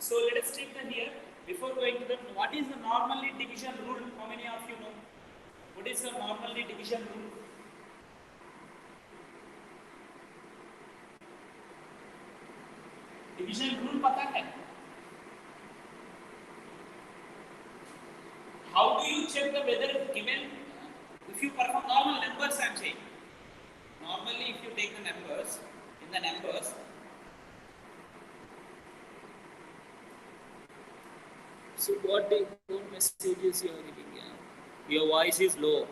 So let us take the here. Before going to the, what is the normally division rule? How many of you know? What is the normally division rule? Division rule पता है? How do you check the whether given if you perform normal numbers? I'm saying. Normally, if you take the numbers in the numbers. So what messages you are giving? Yeah? Your voice is low.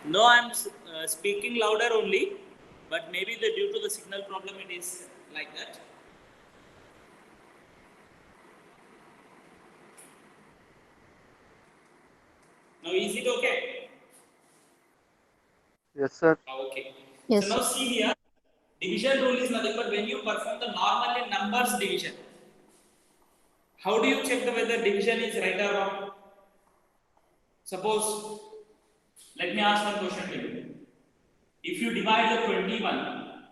No, I'm speaking louder only, but maybe due to the signal problem it is like that. Now is it okay? Yes, sir. Okay. Yes, So now see here, division rule is nothing but when you perform the normally numbers division. How do you check the whether division is right or wrong? Suppose, let me ask one question to you. If you divide the 21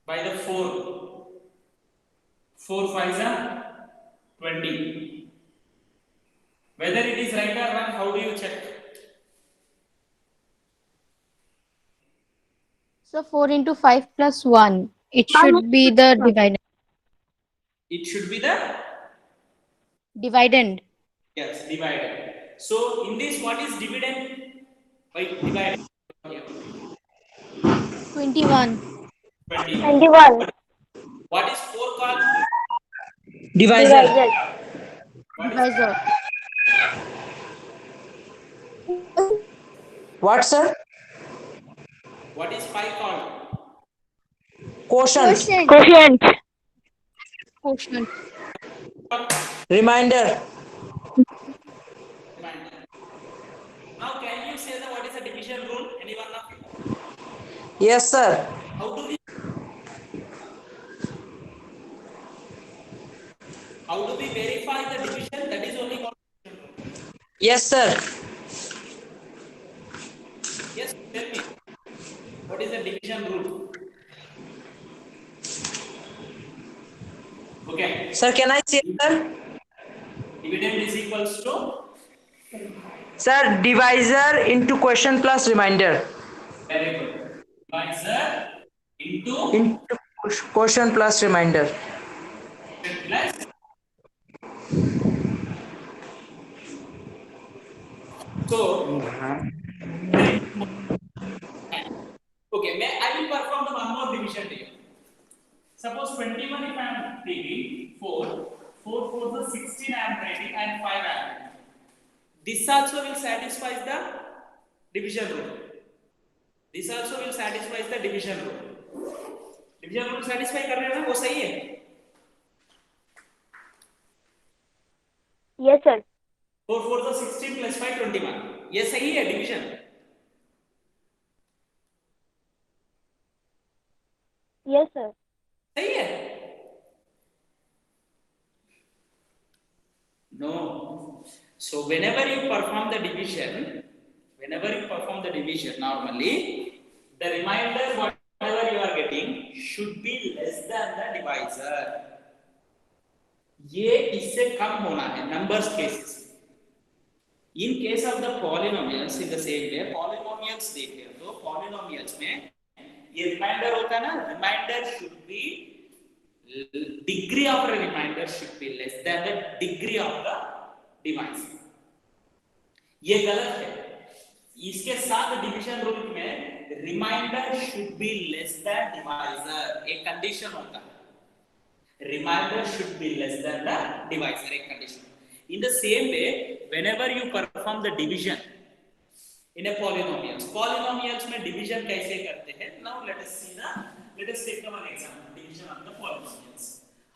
by the 4, 4 5s are 20. Whether it is right or wrong, how do you check? so 4 into 5 plus 1. It should be the dividend. It should be the Dividend. yes, divided. So in this, what is dividend? By divided. 21. 21. What is 4 called? Divisor. Divisor. What, sir? What is 5 called? Quotient. Quotient. Reminder. Now can you say that what is the division rule? Anyone of you? Yes, sir. How do we verify the division? That is only called division rule. Yes, sir. Yes, tell me. What is the division rule? Okay. Sir, can I say, sir? Dividend is equals to? Sir, divisor into quotient plus reminder. Very good. Divisor into Quotient plus reminder. plus. So, okay, I will perform the one more division here. Suppose 21 if I am taking 4, 4 4 the 16 I am writing and 5 I am writing. This also will satisfy the division rule. This also will satisfy the division rule. Division rule satisfy कर रहे हो ना वो सही है? Yes, sir. 4 4 the 16 plus 5 21. ये सही है division? Yes, sir. सही है? No. So whenever you perform the division normally, the remainder whatever you are getting should be less than the divisor. ये इससे कम होना है numbers cases. In case of the polynomials in the same way, polynomials देखें तो polynomials में ये remainder होता है ना, remainder should be degree of the remainder should be less than the degree of the divisor. ये गलत है. इसके साथ डिविजन रूल में remainder should be less than divisor एक कंडीशन होता है. Remainder should be less than the divisor एक condition. In the same way whenever you perform the division in a polynomials में डिवीजन कैसे करते हैं? Now let us take one example division of the polynomials.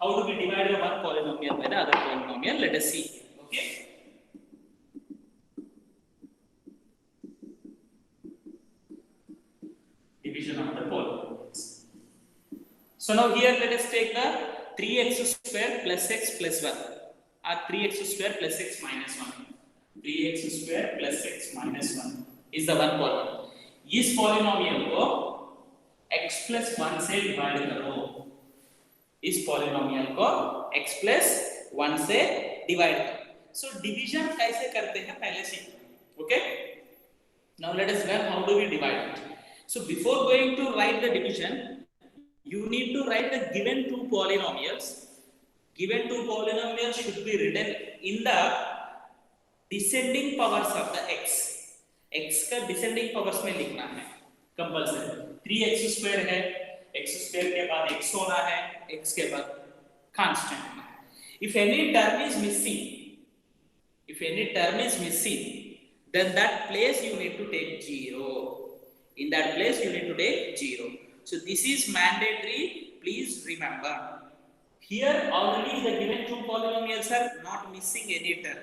How do we divide one polynomial by the other polynomial? Let us see. Okay, division of the polynomials. So now here let us take the 3x square plus x plus 1 or 3x square plus x minus 1. 3x square plus x minus 1 is the one polynomial. इस polynomial को x plus 1 से divide करो, इस polynomial को x plus 1 से divide करो। So division कैसे करते हैं पहले सीखते हैं। Okay, now let us learn how do we divide it. So before going to write the division, you need to write the given two polynomials. Given two polynomials should be written in the descending powers of the x. x का descending powers में लिखना है compulsory. 3x square है, x square के बाद x होना है, x के बाद कांस्टेंट होना है। If any term is missing, then that place you need to take 0. In that place you need to take 0. So this is mandatory, please remember. Here already the given two polynomials are not missing any term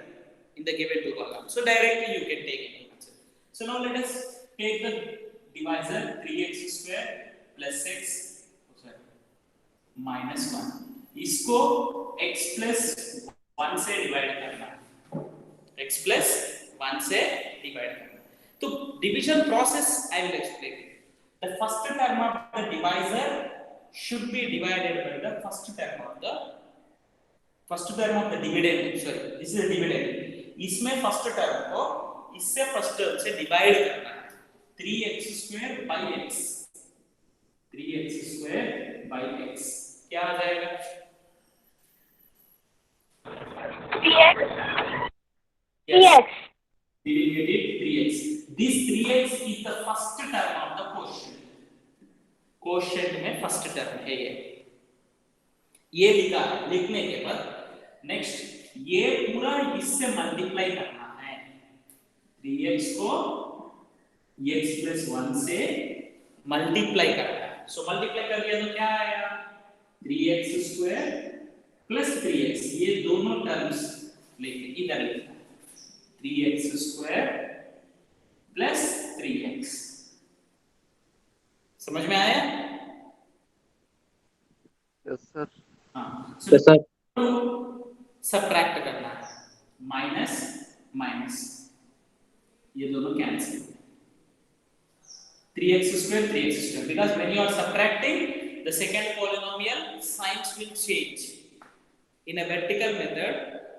in the given two columns. So directly you can take any answer. So now let us take the divisor 3x square plus x minus 1. इसको x plus 1 से divide करना है, x plus 1 से divide करना। तो division process I will explain. The first term of the divisor should be divided by the first term of the dividend. Sorry, this is a dividend. इसमें first term को इससे first term से divide करना है। 3x square by x, 3x square by x क्या आ जाएगा? 3x. We will get it 3x. This 3x is the first term of the quotient. Quotient में first term है ये लिखा है। लिखने के बाद नेक्स्ट ये पूरा इससे मल्टीप्लाई करना है। 3x को x plus 1 से मल्टीप्लाई करना है। सो मल्टीप्लाई कर लिया तो क्या आएगा? 3x square plus 3x, ये दोनों टर्म्स लेके इधर लिखना है। 3x square plus 3x, समझ में आया? Yes sir. हाँ, यस सर। सब्ट्रैक्ट करना है, माइनस माइनस ये दोनों cancel. 3x square because when you are subtracting the second polynomial signs will change in a vertical method.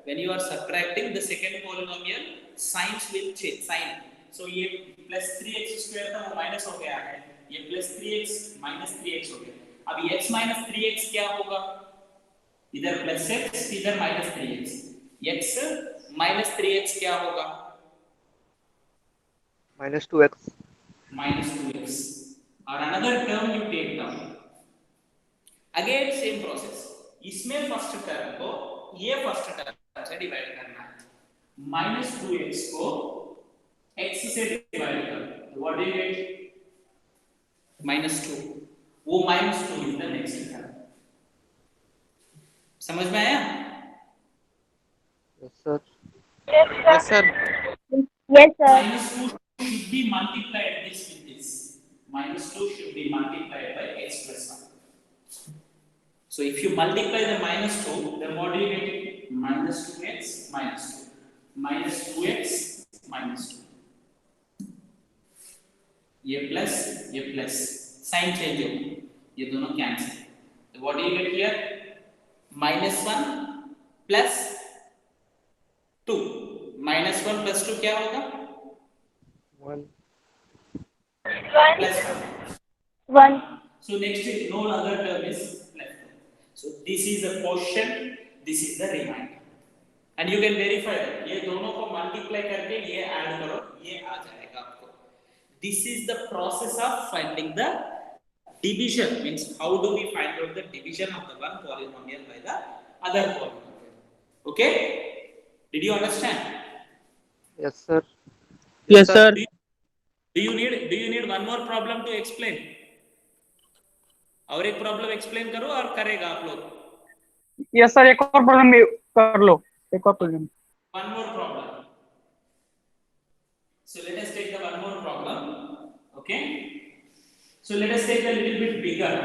When you are subtracting the second polynomial signs will change sign. So ये plus 3x square था वो minus हो गया है, ये plus 3x minus 3x हो गया। अब x minus 3x क्या होगा? इधर plus x इधर minus 3x, x minus 3x क्या होगा? minus 2x. Minus 2x, और another term you take down. Again same process. इसमें फर्स्ट टर्म को ये फर्स्ट टर्म से डिवाइड करना है। minus 2x को x से डिवाइड करो, what do you get? minus 2, वो minus 2 is the next term. समझ में आया? Yes sir. Yes, sir. Yes sir. Yes, sir. minus 2 should be multiplied this with this. Minus 2 should be multiplied by x plus 1. So if you multiply the minus 2, then what do you get? Minus 2x minus 2. Minus 2x minus 2. ये plus sign change हो, ये दोनों cancel. So what do you get here? Minus 1 plus 2. Minus 1 plus 2 क्या होगा? 1. Plus 1. So next no other term is left. So this is the quotient, this is the remainder, and you can verify that ये दोनों को multiply करके ये add करो, ये आ जाएगा आपको। This is the process of finding the division, means how do we find out the division of the one polynomial by the other polynomial. Okay, did you understand? Yes sir. Yes, sir. Do you need one more problem to explain? और एक problem explain करो और करेगा आप लोग। Yes sir, एक और problem कर लो, एक और problem. One more problem. So let us take the one more problem. Okay. So let us take a little bit bigger.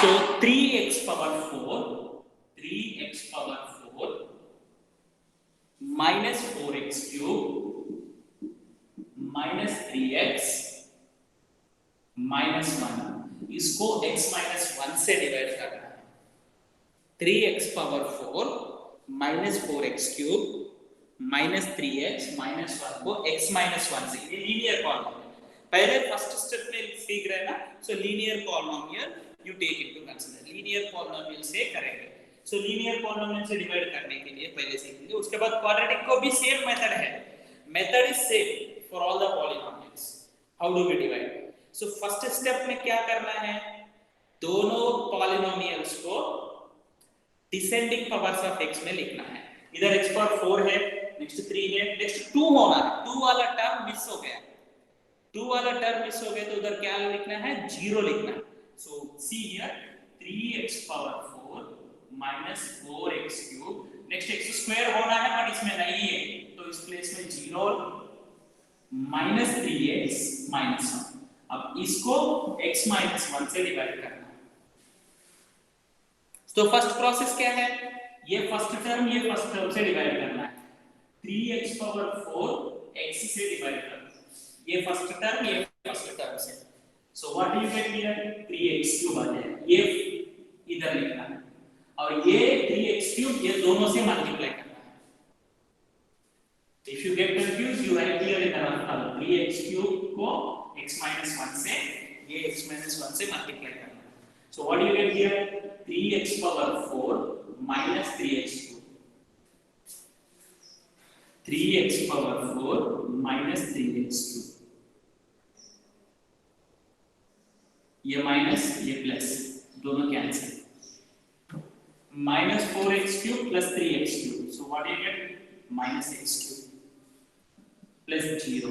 So 3x power 4 minus 4x cube minus minus 3x minus 1, इसको x minus 1 से divide करना है। 3x power 4 minus 4x cube minus 3x minus 1 को x minus 1 से, ये linear polynomial पहले first step में सीख रहे ना, so linear polynomial you take into consider, linear polynomial से करेंगे। सो लीनियर पॉलिनोमियल से डिवाइड करने के लिए पहले सीखेंगे, उसके बाद क्वाड्रेटिक को भी सेम मेथड है, method is same for all the polynomials. How do we divide? So first step में क्या करना है, दोनों पॉलिनोमियल्स को डिसेंडिंग पावर्स ऑफ x में लिखना है। इधर x पावर 4 है, नेक्स्ट 3 है, नेक्स्ट 2 होना है, 2 वाला टर्म मिस हो गया, 2 वाला टर्म मिस हो गया तो उधर क्या लिखना है, 0 लिखना है। So see here 3x power 4 minus 4x cube, next x square होना है बट इसमें नहीं है तो इस प्लेस में 0 माइनस 3x माइनस 1। अब इसको x माइनस 1 से डिवाइड करना है। तो फर्स्ट प्रोसेस क्या है, ये फर्स्ट टर्म से डिवाइड करना है। 3x पावर 4 x से डिवाइड करना है, ये फर्स्ट टर्म से। So what you get here, 3x cube आ जाएगा, ये इधर लिखना है और ये 3x क्यूब ये दोनों से मल्टीप्लाई करना है। If you get confused, you write here in the 3x cube को x minus 1 से, ये x minus 1 से मल्टीप्लाई करना है। So what do you get here? 3x power 4 minus 3x cube, 3x power 4 minus 3x cube, ये minus ये plus दोनों cancel, minus 4x cube plus 3x cube. So what do you get? Minus x cube plus 0,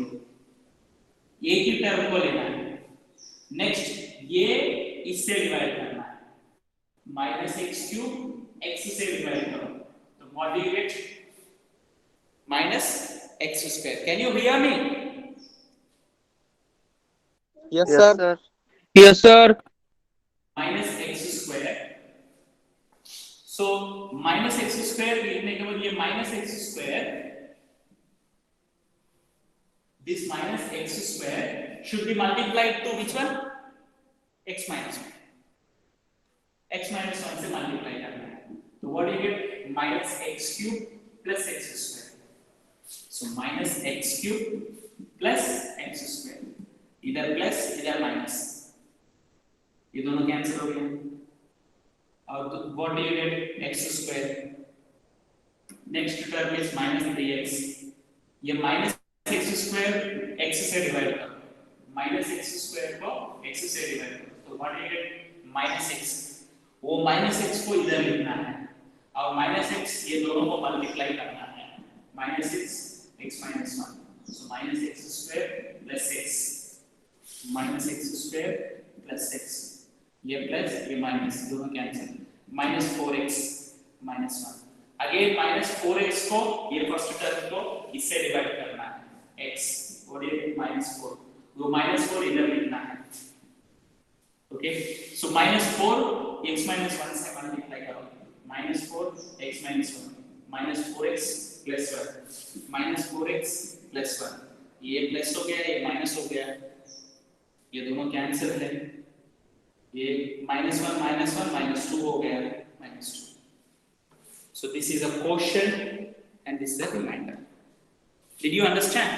एक ही term को लेना है। Next ये इससे divide करना है, माइनस x क्यूब x से डिवाइड करो तो what do you get, minus x square. Can you hear me? Yes, sir. Yes, sir. Minus x square. So minus x square लिखने के बाद ये minus x square, this minus x square should be multiplied to which one? X minus 1. X minus 1 से multiply करना है तो what do you get? Minus x cube plus x square. So minus x cube plus x square, इधर plus इधर minus, ये दोनों cancel हो गए और तो what do you get? X square, next term is minus 3x, ये minus x square x से डिवाइड करो, माइनस x स्क्वायर को x से डिवाइड करो तो what you gate, minus x, वो माइनस x को इधर लिखना है और माइनस x ये दोनों को मल्टीप्लाई करना है, minus x minus 1, so minus x square plus x, minus x square plus x, ये प्लस ये माइनस दोनों cancel, minus 4x minus 1, again minus 4x को ये फर्स्ट टर्म को इससे डिवाइड करना है, x और ये माइनस 4, वो माइनस 4 इधर लिखना है। Okay, so minus 4 x minus 1 से मल्टीप्लाई करो, minus 4 x minus 1, minus 4x plus 1, minus 4x plus 1, ये प्लस हो गया ये माइनस हो गया, ये दोनों कैंसिल है, ये माइनस 1 माइनस 2 हो गया minus 2। So this is a quotient and this is a remainder. Did you understand?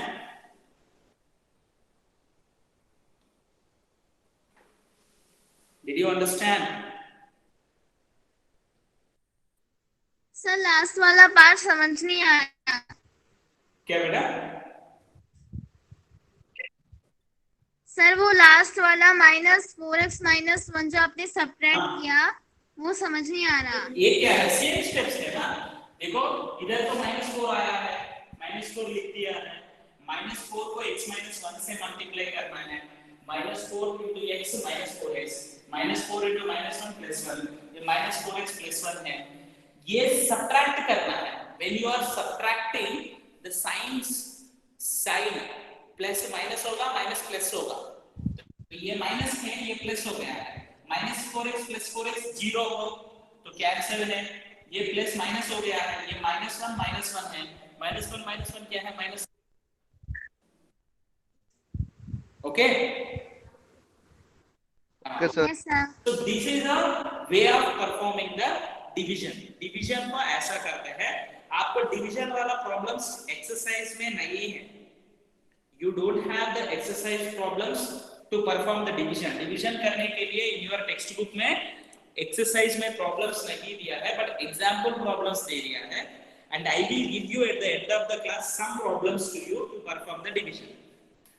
Did you understand? Sir last वाला पार्ट समझ नहीं आया। क्या बेटा? सर वो लास्ट वाला माइनस 4x माइनस 1 जो आपने सब्ट्रैक्ट किया वो समझ नहीं आ रहा। ये क्या है, सेम स्टेप्स है ना। देखो इधर तो -4 आया है, -4 लिख दिया है, -4 को x -1 से मल्टीप्लाई करना है, -4 into x -4x, -4 into -1 +1, ये -4x +1 है, ये सब्ट्रैक्ट करना है। when you are subtracting the signs, sign plus minus होगा माइनस प्लस होगा, तो ये माइनस है ये प्लस हो गया है, -4x + 4x 0 हो तो कैंसिल है, ये प्लस माइनस हो गया है, ये -1 है, -1 क्या है minus, Okay. Okay, sir. Yes, sir. So this is a way of performing the division. Division को ऐसा करते हैं, आपको division वाला problems exercise में नहीं है. You don't have the exercise problems to perform the division. Division करने के लिए in your textbook में exercise में problems नहीं दिया है, but example problems दे दिया है. And I will give you at the end of the class some problems to you to perform the division.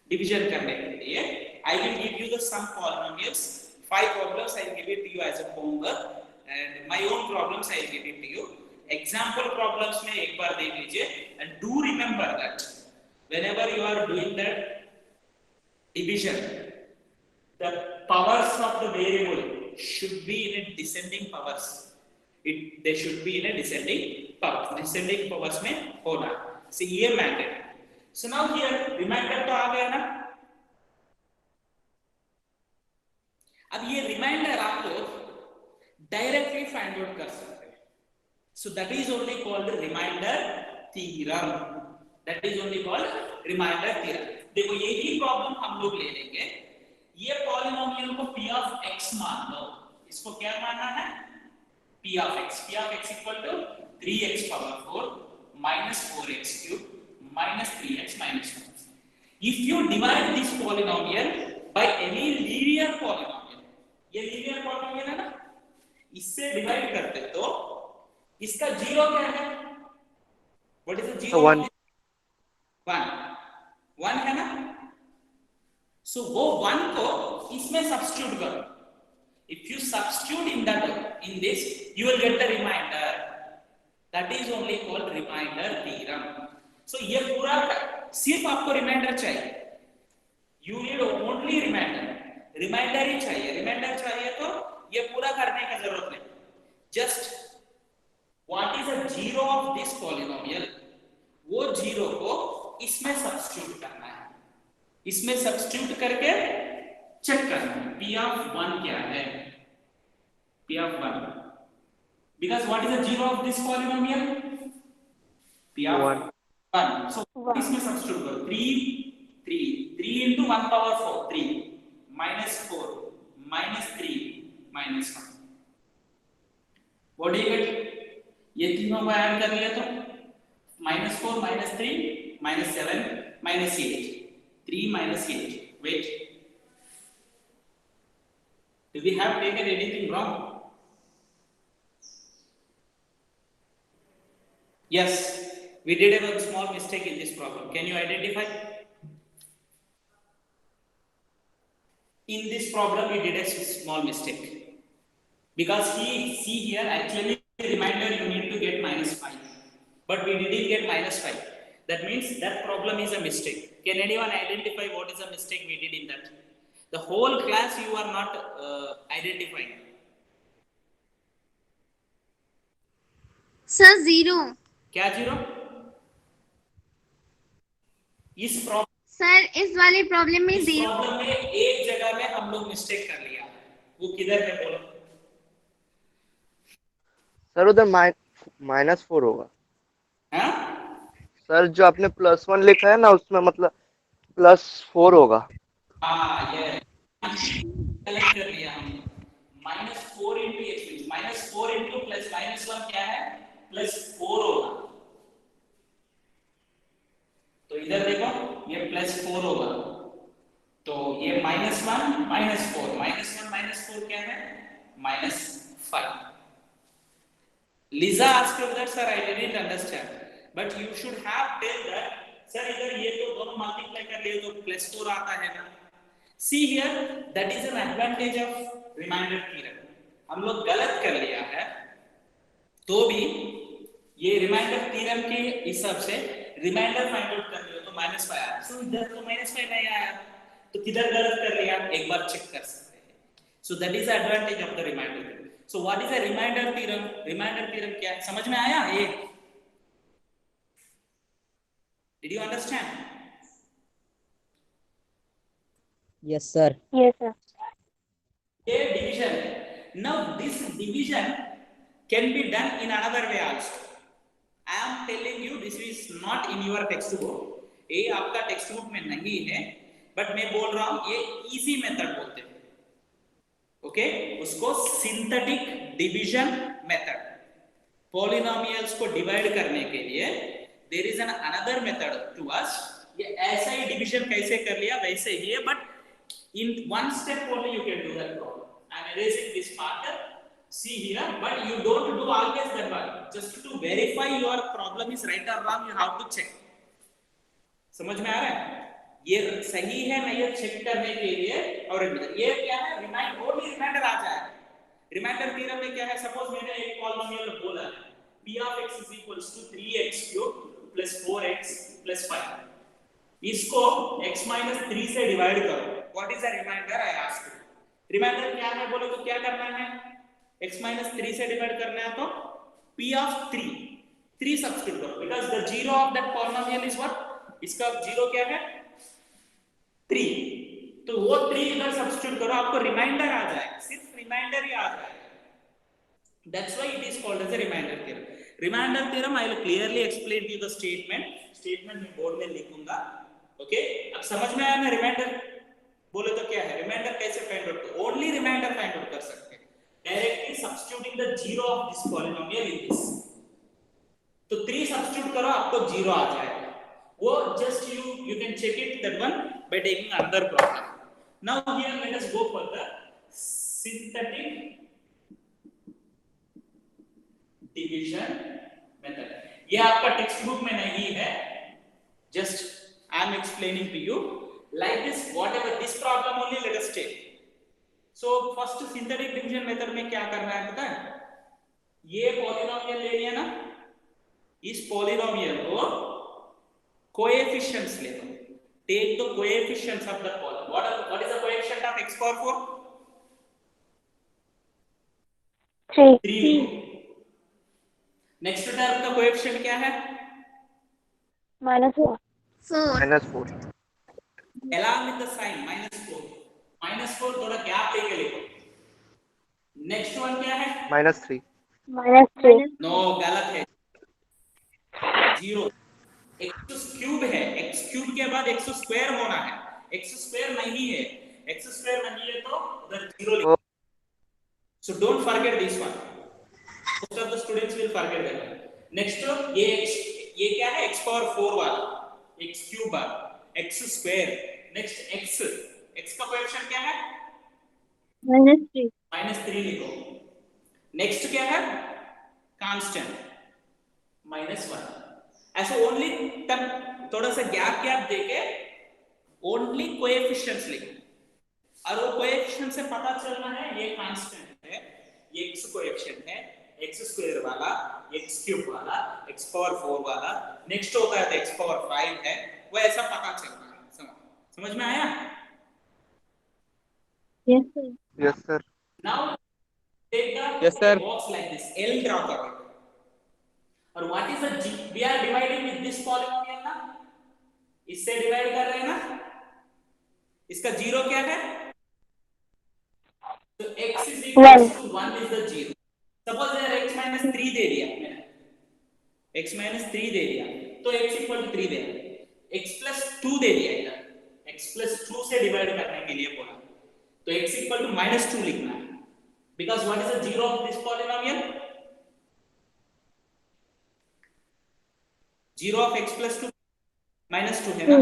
Division करने के लिए I will give you the some polynomials. 5 problems I will give it to you as a homework, and my own problems I will give it to you. Example problems में एक बार देख लीजिए, and do remember that whenever you are doing that division, the powers of the variable should be in a descending powers. They should be in a descending powers. Descending powers में होना. So ये mandate. So now here reminder तो आ गया ना. अब ये reminder आप लोग डायरेक्टली फाइंड आउट कर सकते हैं. So that is only called remainder theorem. That is only called remainder theorem. देखो यही प्रॉब्लम हम लोग ले लेंगे. ये पॉलिनोमियल को p ऑफ x मान लो. इसको क्या मानना है? p of x. p of x equal to 3x power 4 minus 4x cube minus 3x minus 1. If you divide this polynomial by any linear polynomial, ये लीनियर पॉलिनोमियल है ना, इससे डिवाइड करते तो इसका जीरो क्या है? What is the zero? 1. 1 है ना. सो वो 1 को इसमें सब्स्टिट्यूट करो. If you substitute in this you will get the remainder. That is only called remainder theorem. So ये पूरा सिर्फ आपको रिमाइंडर चाहिए. You need only remainder. Remainder ही चाहिए. रिमाइंडर चाहिए तो ये पूरा करने की जरूरत नहीं. Just what is the zero of this polynomial, वो जीरो को इसमें सब्स्टिट्यूट करना है. इसमें सब्स्टिट्यूट करके चेक करना है p ऑफ 1 क्या है. p of 1 because what is the zero of this polynomial? p of 1. so इसमें सब्स्टिट्यूट करो. 3 into 1 power 4 3 minus 4 minus 3 minus 1. What do you get? ये तीनों को ऐड कर लिया तो minus 4 minus 3 minus 7 minus 8. 3 minus 8. Wait. Do we have taken anything wrong? Yes, we did a small mistake in this problem. Can you identify? In this problem we did a small mistake because see here actually reminder you need to get -5, but we didn't get -5. That means that problem is a mistake. Can anyone identify what is the mistake we did in that? The whole class you are not identifying. Sir, 0. क्या zero? इस problem sir इस वाले problem में 0. Problem में एक जगह में हम लोग मिस्टेक कर लिया. वो किधर है बोलो? सर उधर -4 होगा. हाँ सर जो आपने +1 लिखा है ना उसमें मतलब +4 होगा. हाँ ये गलत कर लिया हमने. -4 into x -4 into plus -1 क्या है? +4 होगा. तो इधर देखो ये +4 होगा. तो ये -1 -4 -1 -4 क्या है? -5. Lisa asked that sir I didn't understand, but you should have tell that sir इधर ये तो दोनों मल्टीप्लाई कर लिए तो +4 आता है ना. See here that is an advantage of remainder theorem. हम लोग गलत कर लिया है तो भी ये रिमाइंडर थ्योरम के हिसाब से रिमाइंडर फाइंड आउट कर रहे हो तो -5 आया. सो इधर तो -5 नहीं आया तो किधर गलत कर लिया एक बार चेक कर सकते हैं. So that is the advantage of the remainder theorem. So what is a remainder theorem? Remainder theorem क्या है समझ में आया? ये did you understand? Yes, sir. Yes, sir. ये डिवीजन है. Now this division can be done in another way also. I am telling you this is not in your textbook. ये आपका टेक्स्ट बुक में नहीं है. बट मैं बोल रहा हूं ये इजी मेथड बोलते हैं, ओके उसको सिंथेटिक डिवीजन मेथड। पॉलिनोमियल्स को डिवाइड करने के लिए there is an another method to us. ये ऐसा ही डिवीजन कैसे कर लिया वैसे ही है, but in one step only you can do that problem. I am erasing this marker, see here, but you don't do always that one. Just to verify your problem is right or wrong, you have to check. समझ में आ रहा है? ये सही है नहीं है check करने के लिए। और ये क्या है, रिमाइंड ओनली रिमाइंडर आ जाए। रिमाइंडर थ्योरम में क्या है, सपोज मैंने एक पॉलिनोमियल बोला है p of x is equals to 3x cube plus 4x plus 5, इसको x minus 3 से डिवाइड करो। What is the remainder, I ask you. Remainder क्या है बोलो तो क्या करना है, x minus 3 से डिवाइड करना है तो p of 3 सब्स्टिट्यूट करो, because the zero of that polynomial is what, इसका जीरो क्या है 3, तो वो 3 इधर सब्स्टिट्यूट करो, आपको रिमाइंडर आ जाएगा, सिर्फ रिमाइंडर ही आ जाएगा। That's why it is called as a reminder theorem. Reminder theorem I will clearly explain to you the statement. Statement मैं बोर्ड में लिखूंगा, ओके अब समझ में आया ना। रिमाइंडर बोले तो क्या है, रिमाइंडर कैसे find out, only remainder find out कर सकते हैं directly substituting the zero of this polynomial in this. तो 3 सब्स्टिट्यूट करो आपको जीरो आ जाएगा, वो just you can check it that one by taking another problem. Now here let us go for the synthetic division method. ये आपका textbook में नहीं है, just I am explaining to you like this, whatever this problem only let us take. So first synthetic division method में क्या करना है पता है, ये पॉलिनोमियल ले लिया ना, इस पॉलिनोमियल को कोएफिशिएंट्स ले लो, take the coefficients of the polynomial. What is the coefficient of x power 4, 3। Next term का कोएफिशिएंट क्या है, -4 -4 along with the sign -4 थोड़ा गैप लेके लिखो। नेक्स्ट वन क्या है, -3 नो गलत है, 0। x क्यूब है, x क्यूब के बाद x स्क्वायर होना है, x स्क्वायर नहीं है, x स्क्वायर नहीं है तो उधर 0 लिखो। So don't forget this one, most of the students will forget that। next ये क्या है, x पावर 4 वाला, x क्यूब बार x स्क्वायर। नेक्स्ट x का कोएफिशिएंट क्या है, -3 लिखो। नेक्स्ट क्या है, कांस्टेंट -1। ऐसा ओनली तब थोड़ा सा गैप देके ओनली कोएफिशिएंट्स लिखो, और वो कोएफिशिएंट से पता चलना है ये कांस्टेंट है, ये x कोएफिशिएंट है, x स्क्वायर वाला, x क्यूब वाला, x पावर 4 वाला, नेक्स्ट होता है तो x पावर 5 है, वो ऐसा पता चलता है। समझ में आया? yes sir Now take the Yes, sir. box like this, L draw करो, और what is the g, we are dividing with this polynomial ना, इससे डिवाइड कर रहे हैं ना, इसका जीरो क्या है, तो x is equal to 1 is the zero। Suppose यार x minus 3 दे दिया मैंने, x minus 3 दे दिया तो x equal to 3 दे दिया, x plus 2 दे दिया इधर, x plus 2 से डिवाइड करने के लिए बोला तो x equal to -2 लिखना है, because what is the zero of this polynomial, zero of x plus 2 -2 है ना,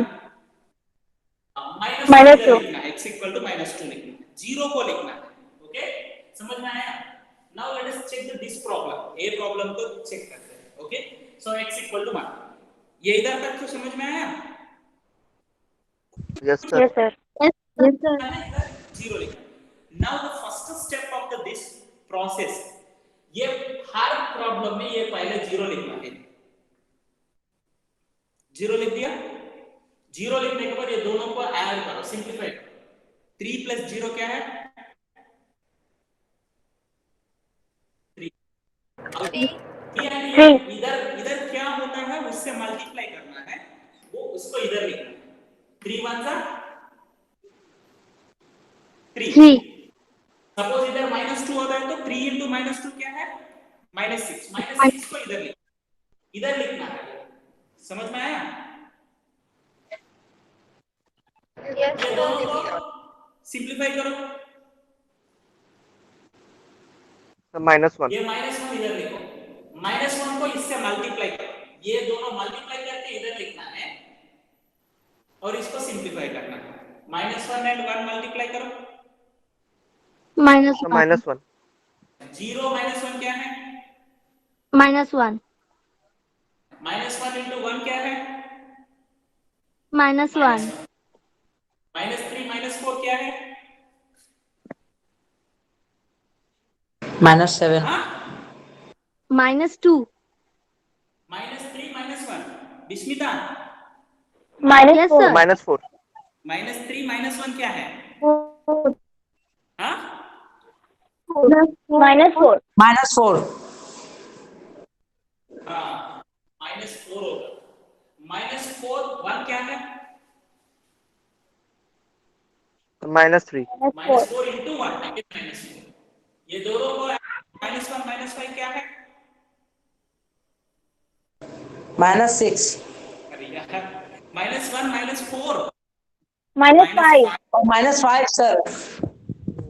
-2 लिखना है, x equal to -2 लिखना है, जीरो को लिखना है, ओके समझ में आया? Now let us check this problem, a problem को चेक करते हैं, okay so x equal to 1, ये इधर तक तो समझ में आया? yes sir जीरो लिखना। Now the first step of this process, ये हर प्रॉब्लम में ये पहले जीरो लिखना है, जीरो लिख दिया, जीरो लिखने के बाद ये दोनों को ऐड करो, सिंप्लीफाई करो, 3 plus 0 क्या है, 3। इधर क्या होता है उससे मल्टीप्लाई करना है, वो उसको इधर लिखना है, 3 1 जा 3। सपोज इधर -2 होता है तो 3 into -2 क्या है, -6, -6 को इधर लिखना है, समझ में आया? yes सिंप्लीफाई करो, -1। ये -1 इधर लिखो, -1 को इससे मल्टीप्लाई करो, ये दोनों मल्टीप्लाई करके इधर लिखना है और इसको सिंप्लीफाई करना है। -1 एंड 1 मल्टीप्लाई करो, minus तो 1 -1। 0 -1 क्या है? minus 1 -1 इंटू 1 क्या है? minus 1 -3 -4 क्या है? -7. हाँ, minus 2 -3 -1 विस्मिता, yes तो sir -4। -3 -1 क्या है? हाँ, -4 -4. हाँ, -4 होगा। -4 1 क्या है? तो -3। -4 इंटू 1 -4, ये दोनों को -1 -5 क्या है? -6. अरे यार, -1 -4 -5 और -5 सर.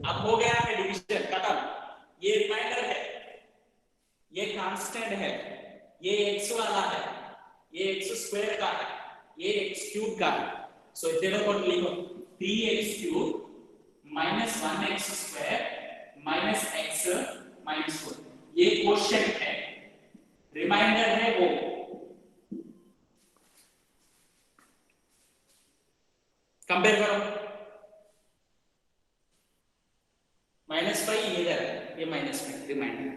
अब हो गया है डिवीजन खत्म। ये रिमाइंडर है, ये कांस्टेंट है, ये x वाला है, ये x स्क्वायर का है, ये x क्यूब का है। सो इधर को लिखो 3x³ -1x स्क्वायर -x -4, ये क्वेश्चन है, रिमाइंडर है वो। कंपेयर करो, -5 इधर है, ये -5 रिमाइंडर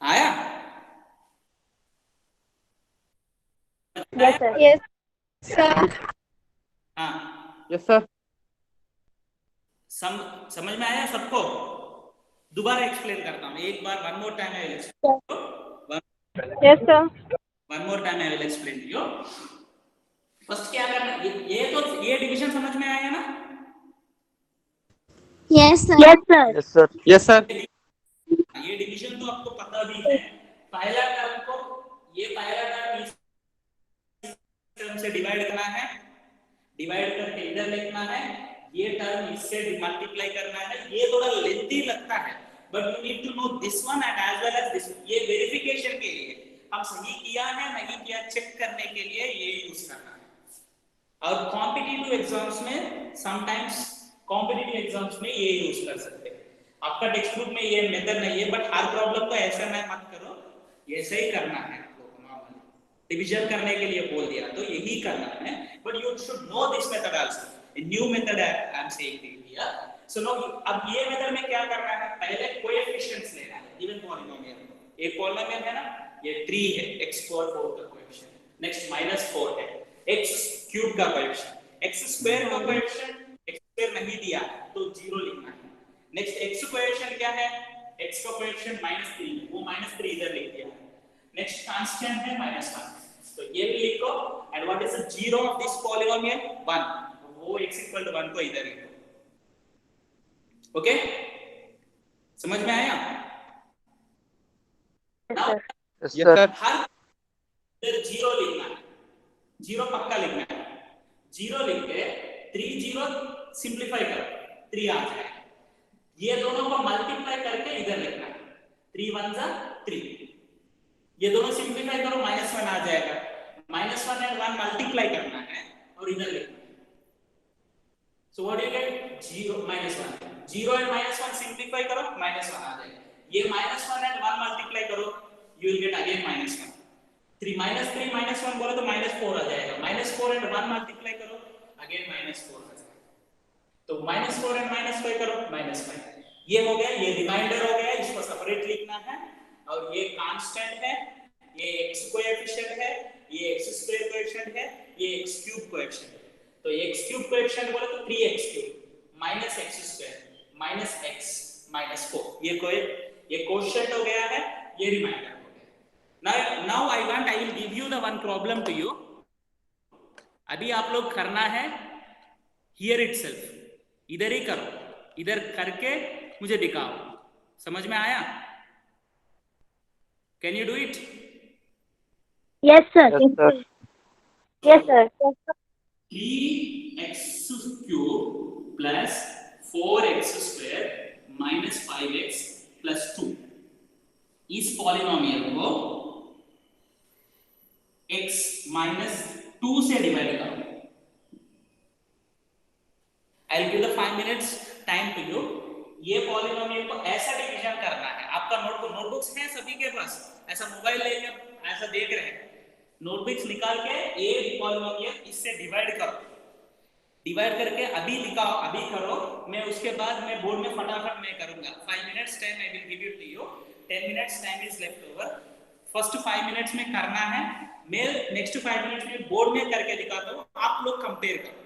आया। yes sir yes हाँ, यस सर। समझ में आया सबको? दोबारा एक्सप्लेन करता हूँ एक बार, one more time I will yes sir one more time I will explain you. First क्या करना, ये डिवीजन समझ में आया ना? yes sir yes sir yes sir. Yes sir. ये डिवीजन तो आपको पता भी है। पहला टर्म को, ये पहला टर्म इस टर्म से डिवाइड करना है, डिवाइड करके इधर लिखना है, ये टर्म इससे मल्टीप्लाई करना है। ये थोड़ा लेंथी लगता है, but you need to know this one and as well as this. ये वेरिफिकेशन के लिए, हम सही किया है नहीं किया चेक करने के लिए ये यूज करना है। और कॉम्पिटिटिव एग्जाम्स में समटाइम्स, कॉम्पिटिटिव एग्जाम्स में ये यूज कर सकते हैं। आपका टेक्स्ट बुक में ये मेथड नहीं है, बट हर प्रॉब्लम को ऐसा मैं मत करो, ऐसे ही करना है। डिवीजन करने के लिए बोल दिया तो यही करना है, but you should know this method also. A new method I am saying here. So now अब ये मेथड में क्या करना है, पहले कोएफिशिएंट्स लेना है गिवन पॉलिनोमियल। एक पॉलिनोमियल है ना, ये 3 है, x4 का कोएफिशिएंट, नेक्स्ट -4 है, x³ का कोएफिशिएंट, x² का कोएफिशिएंट x² नहीं दिया तो 0 लिखना है। नेक्स्ट x कोएफिशिएंट क्या है, x का कोएफिशिएंट -3, वो -3 इधर लिख दिया है। नेक्स्ट कांस्टेंट है -1, तो ये भी लिखो। And what is the zero of this polynomial? 1, वो x = 1 को इधर लिखो। ओके, समझ में आया? Yes sir. हर इधर 0 लिखना है, 0 पक्का लिखना है। 0 लिख के 3 0 सिंपलीफाई करो, 3 आ जाएगा। ये दोनों को मल्टीप्लाई करके इधर लिखना है, 3 1 जा 3। ये दोनों सिंपलीफाई करो, -1 आ जाएगा। -1 एंड 1 मल्टीप्लाई करना है और इधर लिखना है। सो what you gate, 0 -1, 0 and -1 simplify करो, -1 आ जाएगा। ये -1 एंड 1 मल्टीप्लाई करो, यू विल गेट अगेन -1। 3 -1 बोले तो -4 आ जाएगा। -4 एंड 1 मल्टीप्लाई करो, अगेन -4 आ जाएगा। तो -4 एंड -5 करो, -5। ये हो गया, ये रिमाइंडर हो गया, इसको सेपरेट लिखना है। और ये कांस्टेंट है, ये x कोएफिशिएंट है, ये x² कोएफिशिएंट है, ये x³ कोएफिशिएंट है। तो x³ कोएफिशिएंट बोले तो 3x³ -x² -x -4, ये कोएफिशिएंट हो गया है, ये रिमाइंडर हो गया। Now I will give you the one problem to you. अभी आप लोग करना है हियर इटसेल्फ, इधर ही करो, इधर करके मुझे दिखाओ। समझ में आया? Can you do it? yes sir yes sir. yes sir 3x cube plus 4x square minus 5x plus 2 इस पॉलिनोमियल को x minus 2 से डिवाइड करो. I'll give the 5 minutes time to you. ये पॉलिनोमियल को ऐसा डिवीजन करना है. आपका नोटबुक्स है सभी के पास, ऐसा मोबाइल लेके ऐसा देख रहे हैं, नोटबुक्स निकाल के ये पॉलिनोमियल इससे डिवाइड करो. डिवाइड करके अभी लिखाओ, अभी करो. मैं उसके बाद मैं बोर्ड में फटाफट मैं करूंगा. 5 minutes time I will give it to you. 10 minutes time is left over. First 5 minutes में करना है. मैं नेक्स्ट 5 minutes में बोर्ड में करके दिखाता हूँ, आप लोग कंपेयर करो.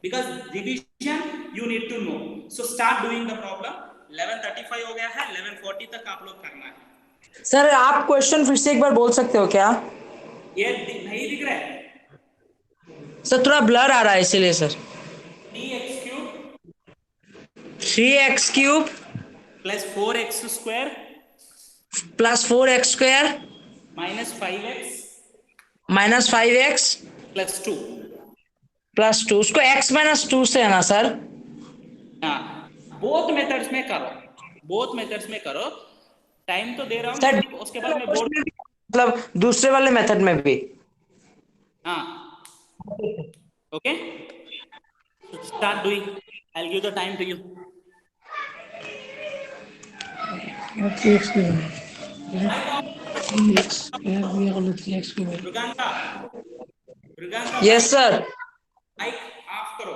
Because division you need to know. So start doing the problem. 11:35 हो गया है, 11:40 तक आप लोग करना है. सर आप क्वेश्चन फिर से एक बार बोल सकते हो क्या? ये नहीं दिख रहा है. सर थोड़ा ब्लर आ रहा है इसीलिए sir. 3x cube plus 4x square minus 5x plus 2 plus 2. उसको x minus 2 से है ना सर? हाँ, बोथ मेथड्स में करो. टाइम तो दे रहा सर हूँ, उसके बाद मैं बोर्ड मतलब दूसरे वाले मेथड में भी. हाँ, okay. Start doing. I will give the time to you. Mriganka yes sir. Mic off करो.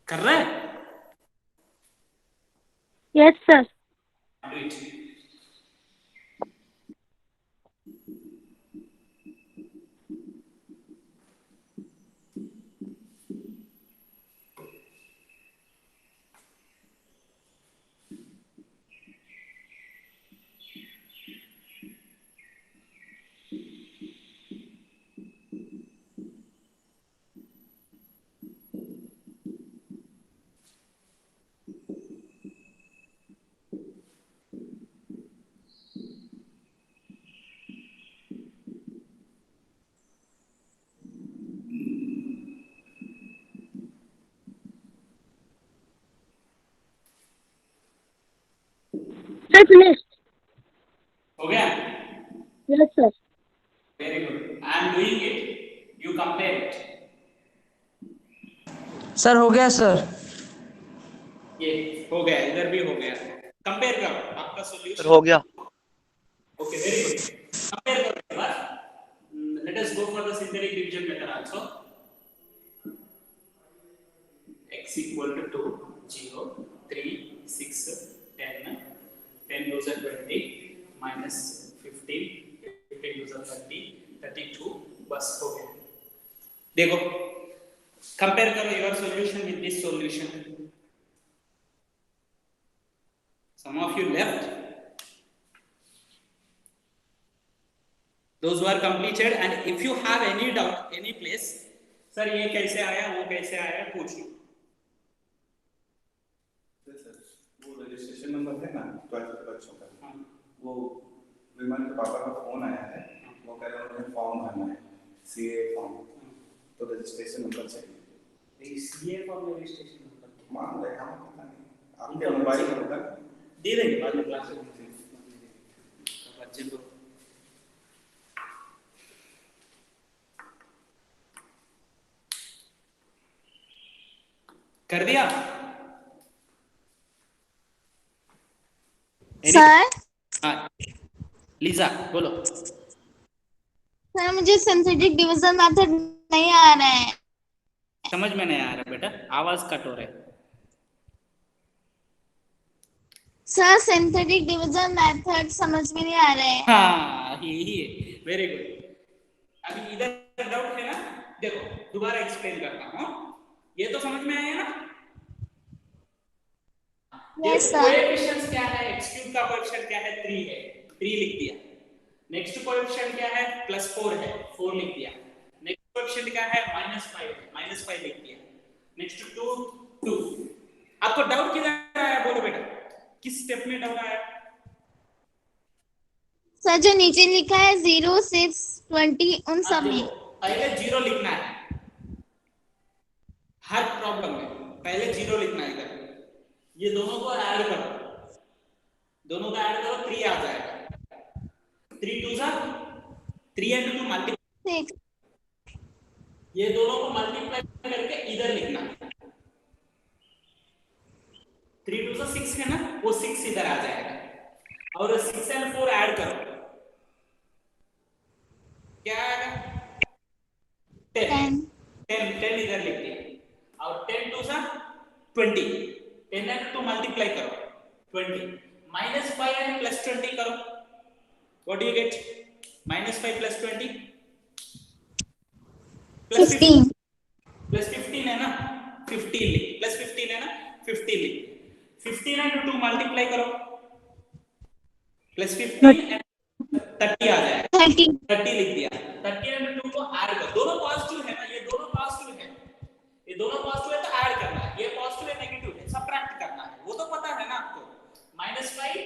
कर रहे हैं? Yes, sir. Do it. Sir, finished. हो गया? Yes, sir. Very good. I am doing it. You compare it. Sir हो गया sir. ये हो गया, इधर भी हो गया. कंपेयर करो आपका सॉल्यूशन. हो गया. Okay, very good. Compare करो एक बार. Let us go for the synthetic division method also. X equal to 2. 0, 3, 6, 10, 10 those are 20, minus 15, 15 those are 30, 32, बस हो गया। देखो कंपेयर करो your solution with this solution. Some of you left. Those who are completed, and if you have any doubt, any place, sir ये कैसे आया, वो कैसे आया, पूछ लो। वो रजिस्ट्रेशन नंबर है ना 12 के बच्चों का, वो विमल के पापा का फोन आया है, वो कह रहे हैं उन्हें फॉर्म भरना है, सीए फॉर्म, तो रजिस्ट्रेशन नंबर चाहिए। सीए फॉर्म रजिस्ट्रेशन नंबर मान रहे हम पता नहीं, आपके मोबाइल में होगा, दे देंगे बाद में क्लास में। बच्चे को कर दिया सर हाँ लीजा बोलो। सर मुझे सिंथेटिक डिवीजन मेथड नहीं आ रहा है। समझ में नहीं आ रहा बेटा, आवाज कट हो रहा है। सर सिंथेटिक डिवीजन मेथड समझ में नहीं आ रहा है। हाँ यही है, वेरी गुड। अभी इधर डाउट है ना, देखो दोबारा एक्सप्लेन करता हूँ, ये तो समझ में आया ना। Yes sir. कोएफिशिएंट्स क्या है, x क्यूब का कोएफिशिएंट क्या है, 3 है, 3 लिख दिया। नेक्स्ट कोएफिशिएंट क्या है, +4 है, 4 लिख दिया। नेक्स्ट कोएफिशिएंट क्या है, -5 है, -5 लिख दिया। नेक्स्ट 2 2। आपको डाउट किधर आया बोलो बेटा, किस स्टेप में डाउट आया? सर जो नीचे लिखा है 0, 6, 20 उन सब में। पहले 0 लिखना है, हर प्रॉब्लम में पहले 0 लिखना है। इधर ये दोनों को ऐड करो, दोनों का ऐड करो, 3 आ जाएगा। 3 2 जा 3 and 2 मल्टीप्लाई, ये दोनों को मल्टीप्लाई करके इधर लिखना। 3 2 जा 6 है ना, वो 6 इधर आ जाएगा। और 6 and 4 ऐड करो, क्या आएगा, 10 10 इधर लिख दिया। और 10 2 जा 20, 10 and 2 मल्टीप्लाई करो 20, -5 and +20 करो, व्हाट डू यू गेट, -5 + 20 15 +15 है ना, 15 लिख, +15 है ना, 15 लिख। 15 and 2 मल्टीप्लाई करो, +15 and 30 आ जाएगा, 30 लिख दिया। 30 and 2 को ऐड कर, दोनों पॉजिटिव है ना, ये दोनों पॉजिटिव है, ये दोनों पॉजिटिव है तो ऐड करना है, ये पॉजिटिव है नेगेटिव है सबट्रैक्ट करना है, वो तो पता है ना आपको। -5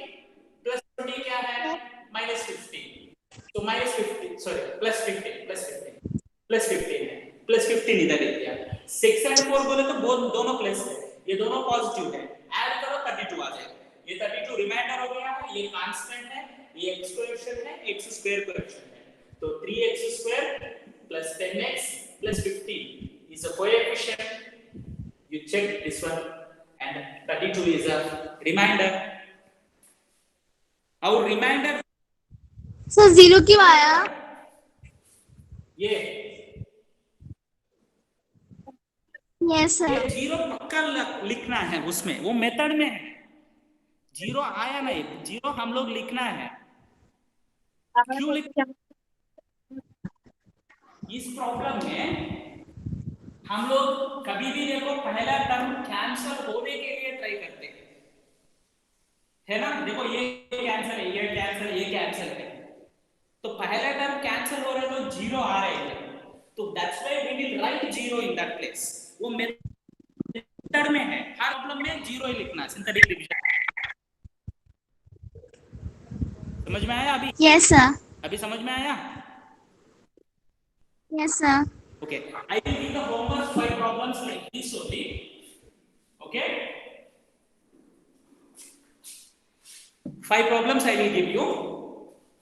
+ 20 क्या है, -15, तो -15 सॉरी +15 है, +15 इधर लिख दिया। 6 and 4 बोले तो दोनों प्लस है, ये दोनों पॉजिटिव है, ऐड करो 32 आ जाएगा। ये 32 रिमाइंडर हो गया है, ये कांस्टेंट है, ये x कोएफिशिएंट है, x स्क्वायर कोएफिशिएंट है, तो 3x square plus 10x plus 15 is a coefficient. You check this one, and 32 is a remainder. Our remainder sir 0 क्यों आया? ये यस सर। 0 पक्का लिखना है उसमें, वो मेथड में है। 0 आया नहीं, 0 हम लोग लिखना है। क्यों लिखना? इस प्रॉब्लम में हम लोग कभी भी देखो पहला टर्म कैंसिल होने के लिए ट्राई करते हैं, है ना। देखो ये कैंसिल है, ये कैंसिल है, ये कैंसिल है, तो पहला टर्म कैंसिल हो रहा है तो 0 आ रहा है, तो that's why we will write 0 in that place. वो मेथड में है, हर प्रॉब्लम में 0 ही लिखना है, सिंथेटिक डिवीजन। समझ में आया अभी? Yes sir. अभी समझ में आया? Yes, sir. Okay, I will give the homework 5 problems like this only. Okay, 5 problems I will give you,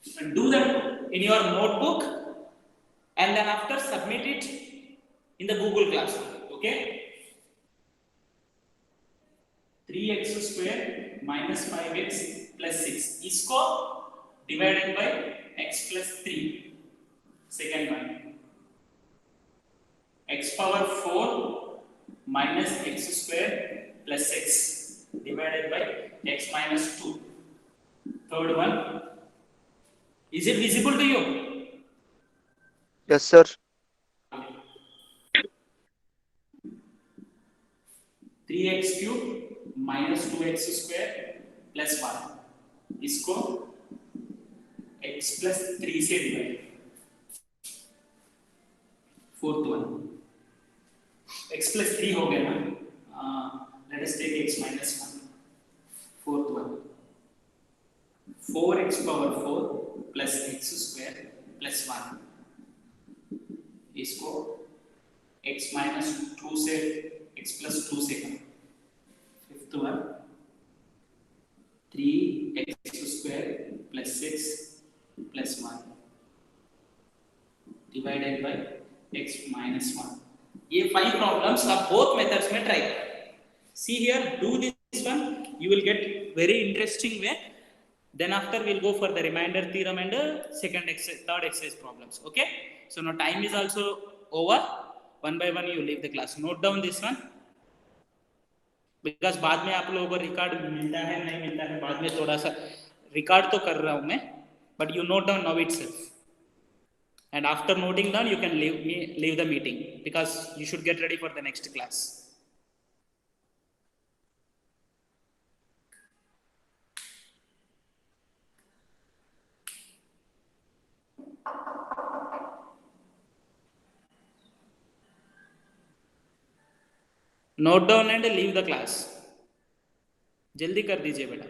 and do them in your notebook, and then after submit it in the Google Classroom. Okay, 3x square minus 5x plus 6 इसको divided by x plus 3, second one, x power 4 minus x square plus 6 divided by x minus 2. Third one. Is it visible to you? Yes, sir. 3x cube minus 2x square plus 1 इसको x plus 3 से divide. Fourth one. x plus 3 हो गया ना. Let us take x minus 1. Fourth one. 4x power 4 plus x square plus 1 इसको x minus 2 से x plus 2 से करो. Fifth one. 3x square plus 6 plus 1 divided by x minus 1. ये 5 problems आप both methods में try करो. See here, do this one. You will get very interesting way. Then after we'll go for the remainder theorem and second exercise, third exercise problems. Okay. So now time is also over. One by one you leave the class. Note down this one. Because बाद में आप लोगों को record मिलता है नहीं मिलता है, बाद में थोड़ा सा रिकॉर्ड तो कर रहा हूँ मैं, but you note down now itself. And after noting down, you can leave the meeting because you should get ready for the next class. Note down and leave the class. जल्दी कर दीजिए बेटा.